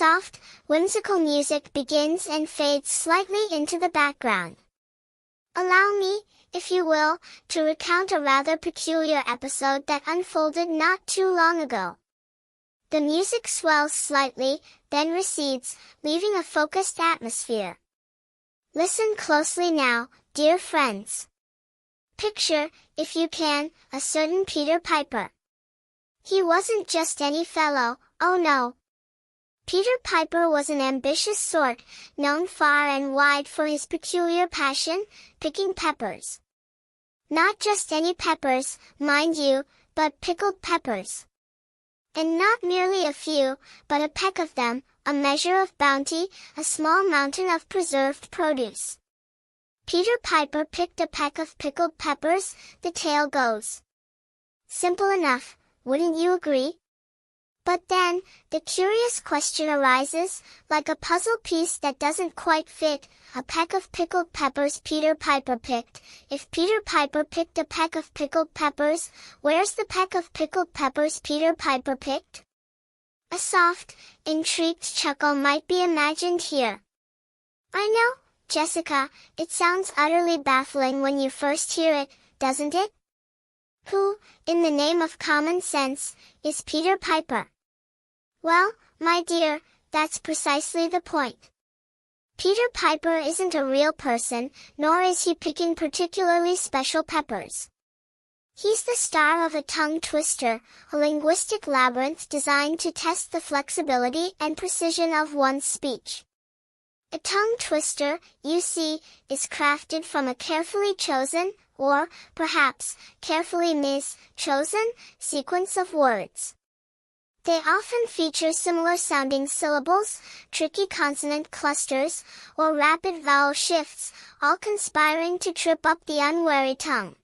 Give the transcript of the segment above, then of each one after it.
Soft, whimsical music begins and fades slightly into the background. Allow me, if you will, to recount a rather peculiar episode that unfolded not too long ago. The music swells slightly, then recedes, leaving a focused atmosphere. Listen closely now, dear friends. Picture, if you can, a certain Peter Piper. He wasn't just any fellow, oh no. Peter Piper was an ambitious sort, known far and wide for his peculiar passion, picking peppers. Not just any peppers, mind you, but pickled peppers. And not merely a few, but a peck of them, a measure of bounty, a small mountain of preserved produce. Peter Piper picked a peck of pickled peppers, the tale goes. Simple enough, wouldn't you agree? But then, the curious question arises, like a puzzle piece that doesn't quite fit, a peck of pickled peppers Peter Piper picked. If Peter Piper picked a peck of pickled peppers, where's the peck of pickled peppers Peter Piper picked? A soft, intrigued chuckle might be imagined here. I know, Jessica, it sounds utterly baffling when you first hear it, doesn't it? Who, in the name of common sense, is Peter Piper? Well, my dear, that's precisely the point. Peter Piper isn't a real person, nor is he picking particularly special peppers. He's the star of a tongue twister, a linguistic labyrinth designed to test the flexibility and precision of one's speech. A tongue twister, you see, is crafted from a carefully chosen, or, perhaps, carefully chosen, sequence of words. They often feature similar-sounding syllables, tricky consonant clusters, or rapid vowel shifts, all conspiring to trip up the unwary tongue.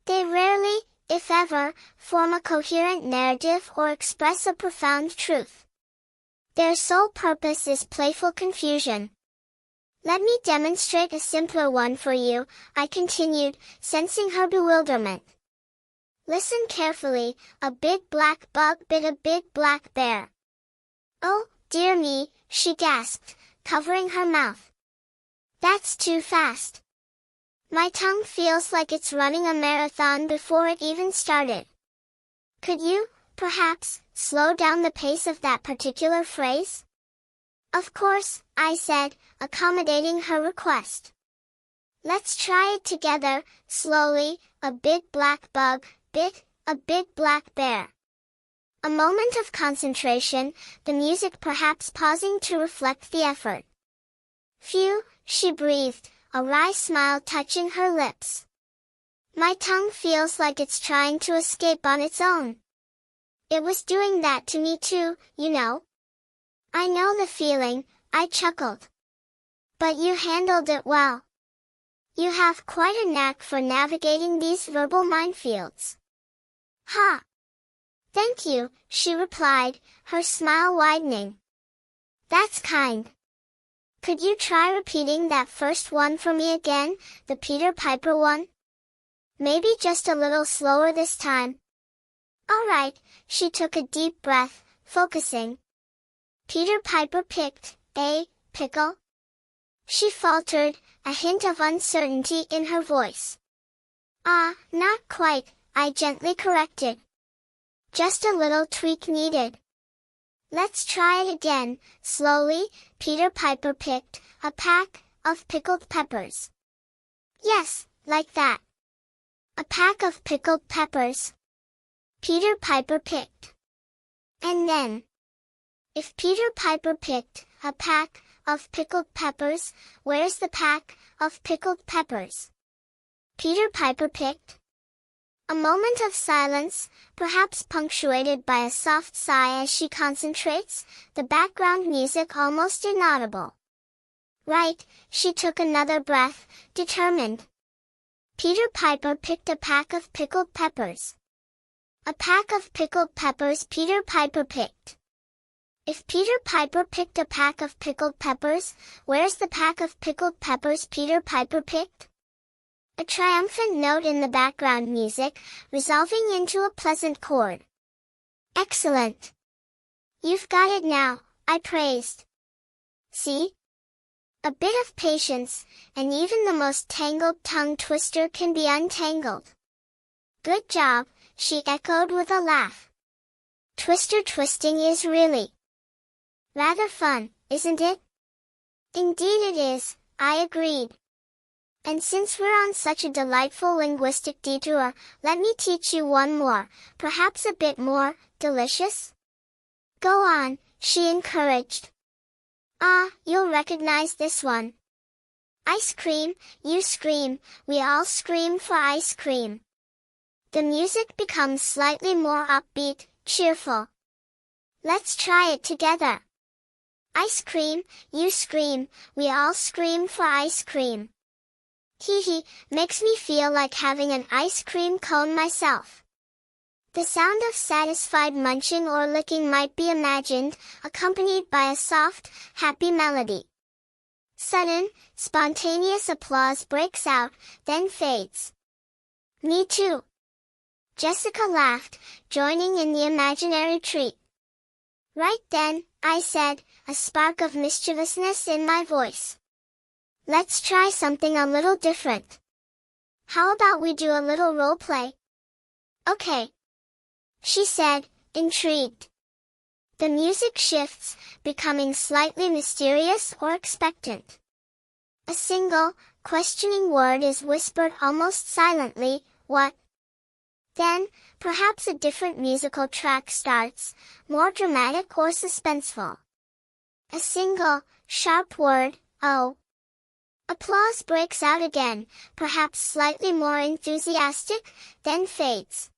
They rarely, if ever, form a coherent narrative or express a profound truth. Their sole purpose is playful confusion. Let me demonstrate a simpler one for you, I continued, sensing her bewilderment. Listen carefully, a big black bug bit a big black bear. Oh, dear me, she gasped, covering her mouth. That's too fast. My tongue feels like it's running a marathon before it even started. Could you, perhaps, slow down the pace of that particular phrase? Of course, I said, accommodating her request. Let's try it together, slowly, a big black bug bit a big black bear. A moment of concentration, the music perhaps pausing to reflect the effort. Phew, she breathed, a wry smile touching her lips. My tongue feels like it's trying to escape on its own. It was doing that to me too, you know. I know the feeling, I chuckled. But you handled it well. You have quite a knack for navigating these verbal minefields. Ha! Thank you, she replied, her smile widening. That's kind. Could you try repeating that first one for me again, the Peter Piper one? Maybe just a little slower this time. All right, she took a deep breath, focusing. Peter Piper picked a pickle? She faltered, a hint of uncertainty in her voice. Ah, not quite, I gently corrected. Just a little tweak needed. Let's try it again, slowly. Peter Piper picked a pack of pickled peppers. Yes, like that. A pack of pickled peppers. Peter Piper picked. And then, if Peter Piper picked a pack of pickled peppers, where's the pack of pickled peppers? Peter Piper picked. A moment of silence, perhaps punctuated by a soft sigh as she concentrates, the background music almost inaudible. Right, she took another breath, determined. Peter Piper picked a pack of pickled peppers. A pack of pickled peppers Peter Piper picked. If Peter Piper picked a pack of pickled peppers, where's the pack of pickled peppers Peter Piper picked? A triumphant note in the background music, resolving into a pleasant chord. Excellent! You've got it now, I praised. See? A bit of patience, and even the most tangled tongue twister can be untangled. Good job, she echoed with a laugh. Twister twisting is really rather fun, isn't it? Indeed it is, I agreed. And since we're on such a delightful linguistic detour, let me teach you one more, perhaps a bit more delicious. Go on, she encouraged. Ah, you'll recognize this one. Ice cream, you scream, we all scream for ice cream. The music becomes slightly more upbeat, cheerful. Let's try it together. Ice cream, you scream, we all scream for ice cream. Hee hee, makes me feel like having an ice cream cone myself. The sound of satisfied munching or licking might be imagined, accompanied by a soft, happy melody. Sudden, spontaneous applause breaks out, then fades. Me too. Jessica laughed, joining in the imaginary treat. Right then, I said, a spark of mischievousness in my voice. Let's try something a little different. How about we do a little role play? Okay, she said, intrigued. The music shifts, becoming slightly mysterious or expectant. A single, questioning word is whispered almost silently, what? Then, perhaps a different musical track starts, more dramatic or suspenseful. A single, sharp word, oh. Applause breaks out again, perhaps slightly more enthusiastic, then fades.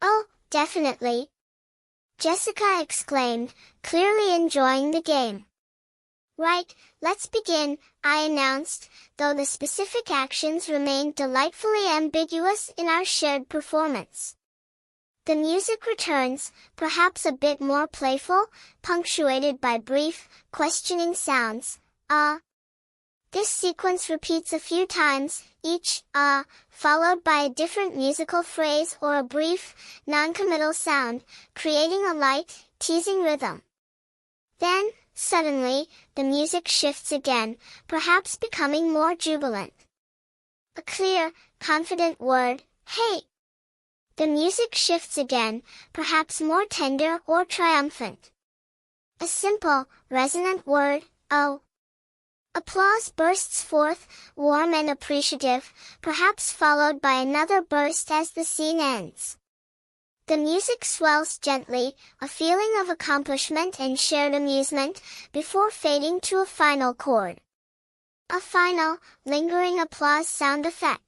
Oh, definitely. Jessica exclaimed, clearly enjoying the game. Right, let's begin, I announced, though the specific actions remained delightfully ambiguous in our shared performance. The music returns, perhaps a bit more playful, punctuated by brief, questioning sounds, ah. This sequence repeats a few times, each, followed by a different musical phrase or a brief, non-committal sound, creating a light, teasing rhythm. Then, suddenly, the music shifts again, perhaps becoming more jubilant. A clear, confident word, hey! The music shifts again, perhaps more tender or triumphant. A simple, resonant word, oh! Applause bursts forth, warm and appreciative, perhaps followed by another burst as the scene ends. The music swells gently, a feeling of accomplishment and shared amusement, before fading to a final chord. A final, lingering applause sound effect.